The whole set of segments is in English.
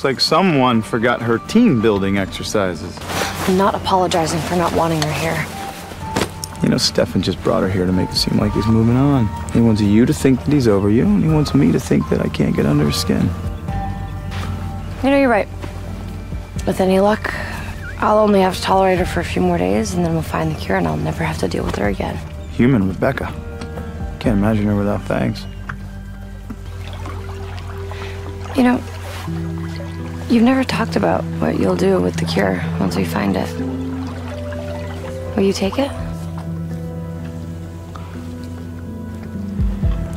Looks like someone forgot her team building exercises. I'm not apologizing for not wanting her here. You know, Stefan just brought her here to make it seem like he's moving on. He wants you to think that he's over you, and he wants me to think that I can't get under his skin. You know, you're right. With any luck, I'll only have to tolerate her for a few more days, and then we'll find the cure, and I'll never have to deal with her again. Human Rebecca. Can't imagine her without fangs. You know, you've never talked about what you'll do with the cure once we find it. Will you take it?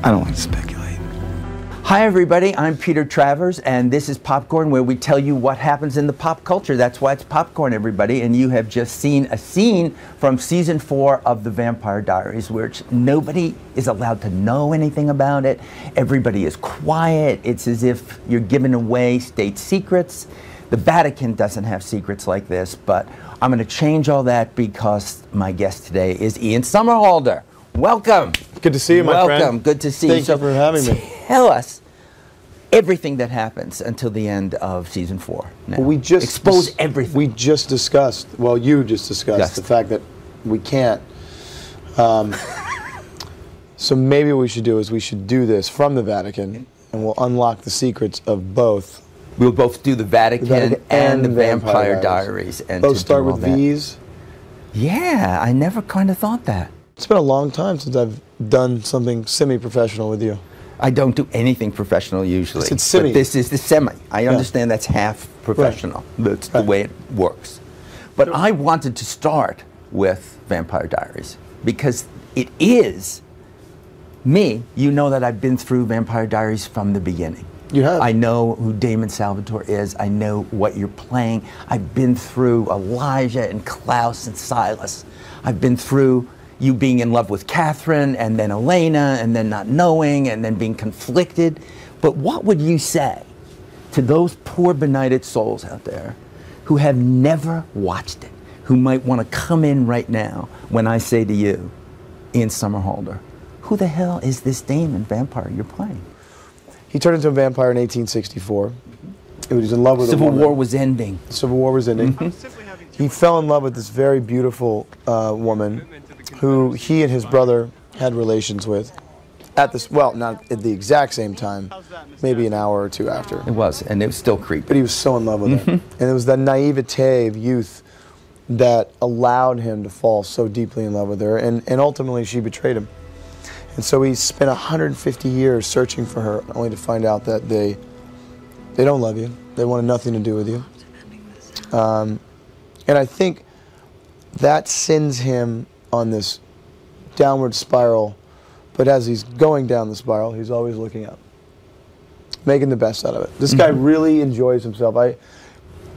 I don't like to speculate. Hi everybody, I'm Peter Travers, and this is Popcorn, where we tell you what happens in the pop culture. That's why it's popcorn, everybody, and you have just seen a scene from season 4 of The Vampire Diaries, which nobody is allowed to know anything about it. Everybody is quiet. It's as if you're giving away state secrets. The Vatican doesn't have secrets like this, but I'm going to change all that because my guest today is Ian Somerhalder. Welcome. Good to see you, my friend. Welcome. Good to see you. Thank you for having me. Tell us everything that happens until the end of season 4. Now, we just expose everything. We just discussed. Well, you just discussed the fact that we can't. So maybe what we should do is we should do this from the Vatican, and we'll unlock the secrets of both. We'll both do the Vatican and the Vampire Diaries. And both start with V's. Yeah, I never kind of thought that. It's been a long time since I've done something semi-professional with you. I don't do anything professional usually. It's semi. But this is the semi. I understand that's half professional. Right. That's the way it works. But I wanted to start with Vampire Diaries because it is me. You know that I've been through Vampire Diaries from the beginning. You have. I know who Damon Salvatore is. I know what you're playing. I've been through Elijah and Klaus and Silas. I've been through you being in love with Catherine, and then Elena, and then not knowing, and then being conflicted. But what would you say to those poor benighted souls out there who have never watched it, who might want to come in right now when I say to you, Ian Somerhalder, who the hell is this Damon vampire you're playing? He turned into a vampire in 1864. He was in love with Civil a woman. War was ending. The Civil War was ending. He fell in love with this very beautiful woman who he and his brother had relations with at this, well, not at the exact same time, maybe an hour or two after. It was, and it was still creepy. But he was so in love with her. And it was that naivete of youth that allowed him to fall so deeply in love with her, and ultimately she betrayed him. And so he spent 150 years searching for her, only to find out that they don't love you. They wanted nothing to do with you. And I think that sends him on this downward spiral, but as he's going down the spiral, he's always looking up, making the best out of it. This guy really enjoys himself.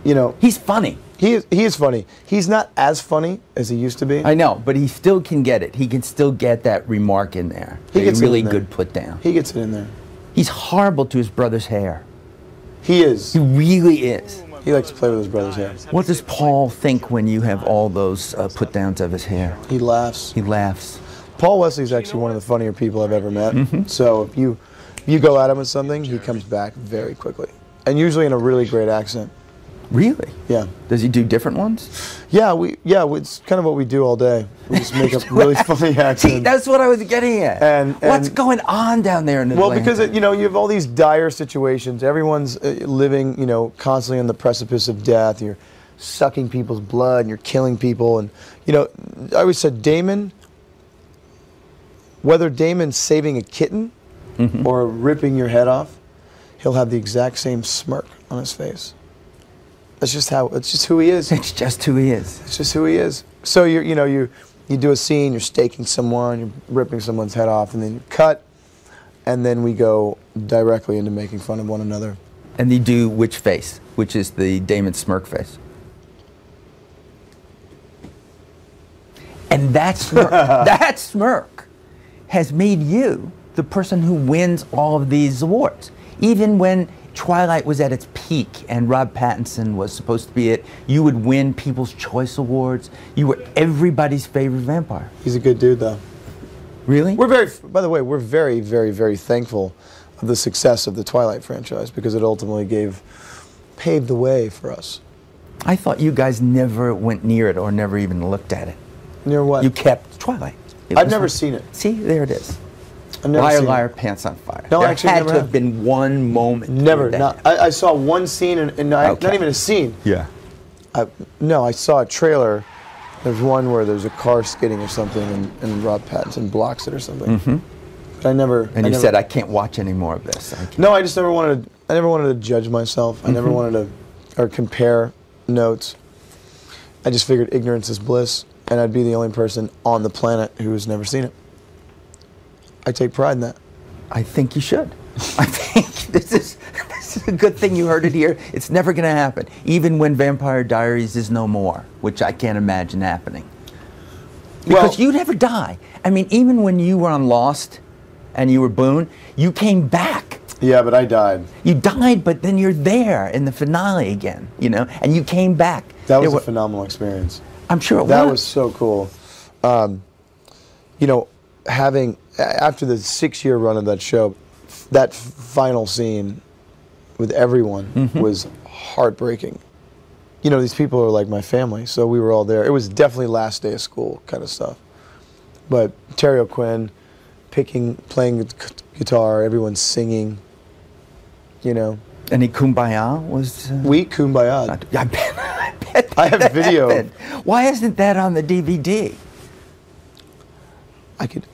You know, he's funny. He is funny. He's not as funny as he used to be. I know, but he still can get it. He can still get that remark in there. He gets really it in there. good put down. He gets it in there. He's horrible to his brother's hair. He is. He really is. He likes to play with his brother's hair. What does Paul think when you have all those put-downs of his hair? He laughs. He laughs. Paul Wesley's actually one of the funnier people I've ever met. So if you go at him with something, he comes back very quickly. And usually in a really great accent. Really? Yeah. Does he do different ones? Yeah, it's kind of what we do all day. We just make up really funny accents. See, that's what I was getting at. And what's going on down there in Atlanta? Well, because you know, you have all these dire situations. Everyone's living, you know, constantly on the precipice of death. You're sucking people's blood, and you're killing people. And you know, I always said Damon, whether Damon's saving a kitten or ripping your head off, he'll have the exact same smirk on his face. That's just how. It's just who he is. It's just who he is. It's just who he is. So you do a scene. You're staking someone. You're ripping someone's head off, and then you cut, and then we go directly into making fun of one another. And you do which face? Which is the Damon smirk face? And that smirk, that smirk, has made you the person who wins all of these awards, even when Twilight was at its peak and Rob Pattinson was supposed to be it, you would win People's Choice Awards. You were everybody's favorite vampire. He's a good dude, though. Really? By the way, we're very, very, very thankful of the success of the Twilight franchise because it ultimately gave paved the way for us. I thought you guys never went near it or never even looked at it. Near what? You kept Twilight. I've never seen it. See, there it is. I've never Liar, seen liar, it. pants on fire. No, there actually, had never to have. have been one moment. Never. that happened. I saw one scene, and not even a scene. Yeah. No, I saw a trailer. There's one where there's a car skidding or something, and Rob Pattinson blocks it or something. Mm-hmm. But I never. And you said, I can't watch any more of this. No, I just never wanted. I never wanted to judge myself. I never wanted to, or compare notes. I just figured ignorance is bliss, and I'd be the only person on the planet who's never seen it. I take pride in that. I think you should. I think this is a good thing you heard it here. It's never going to happen, even when Vampire Diaries is no more, which I can't imagine happening. Because you never die. I mean, even when you were on Lost and you were Boone, you came back. Yeah, but I died. You died, but then you're there in the finale again, you know, and you came back. That was a phenomenal experience. I'm sure it was. That was so cool. You know, after the 6-year run of that show, that final scene with everyone was heartbreaking. You know, these people are like my family, so we were all there. It was definitely last day of school kind of stuff. But Terry O'Quinn playing the guitar, everyone singing, you know. Any Kumbaya was... We Kumbaya. I bet I have video. Happened. Why isn't that on the DVD?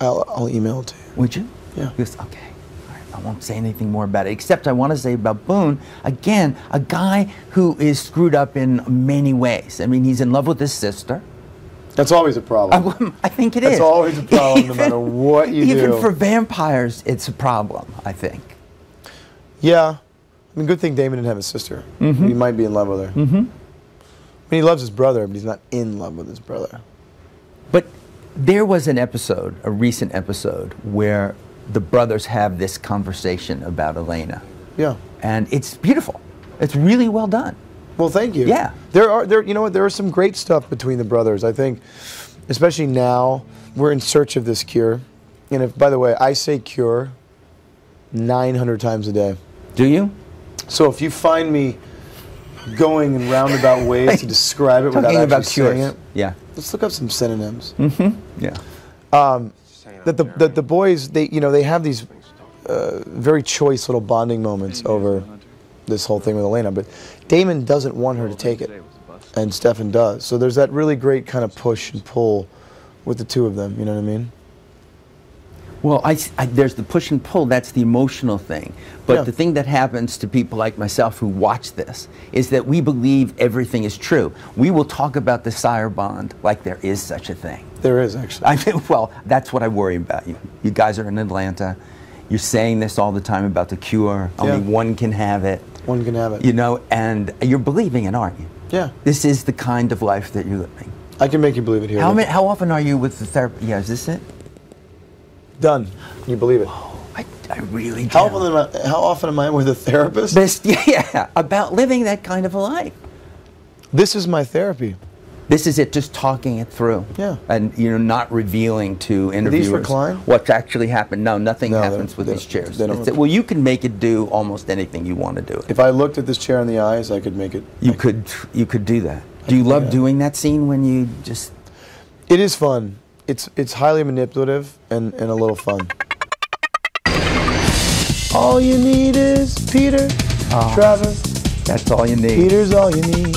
I'll email it to you. Would you? Yeah. Yes, okay. All right. I won't say anything more about it, except I want to say about Boone, again, a guy who is screwed up in many ways. I mean, he's in love with his sister. That's always a problem. I think it is. That's always a problem, no matter what you do. Even for vampires, it's a problem, I think. Yeah. I mean, good thing Damon didn't have a sister. He might be in love with her. I mean, he loves his brother, but he's not in love with his brother. But there was an episode, a recent episode, where the brothers have this conversation about Elena. Yeah. And it's beautiful. It's really well done. Well, thank you. Yeah. You know what? There is some great stuff between the brothers. I think, especially now, we're in search of this cure. And if, by the way, I say cure 900 times a day. Do you? So if you find me going in roundabout ways to describe it without actually saying it, yeah. Let's look up some synonyms. Yeah. That the boys, they have these very choice little bonding moments over this whole thing with Elena, but Damon doesn't want her to take it, and Stefan does. So there's that really great kind of push and pull with the two of them. You know what I mean? Well, there's the push and pull. That's the emotional thing. But the thing that happens to people like myself who watch this is that we believe everything is true. We will talk about the sire bond like there is such a thing. There is, actually. I mean, well, that's what I worry about you. You guys are in Atlanta. You're saying this all the time about the cure. Only one can have it. One can have it. You know, and you're believing it, aren't you? Yeah. This is the kind of life that you're living. I can make you believe it here. How often are you with the therapist? Yeah, is this it? Done. You believe it. Oh, I really do. How often am I with a therapist? Yeah, about living that kind of a life. This is my therapy. This is it, just talking it through. Yeah. And, you know, not revealing to interviewers recline? what's actually happened. No, nothing No, happens with they these don't- chairs. they don't It's- well, you can make it do almost anything you want to do. If I looked at this chair in the eyes, I could make it. You could do that. Do you love doing that scene when you just... It is fun. It's highly manipulative and a little fun. All you need is Peter, Travis. That's all you need. Peter's all you need.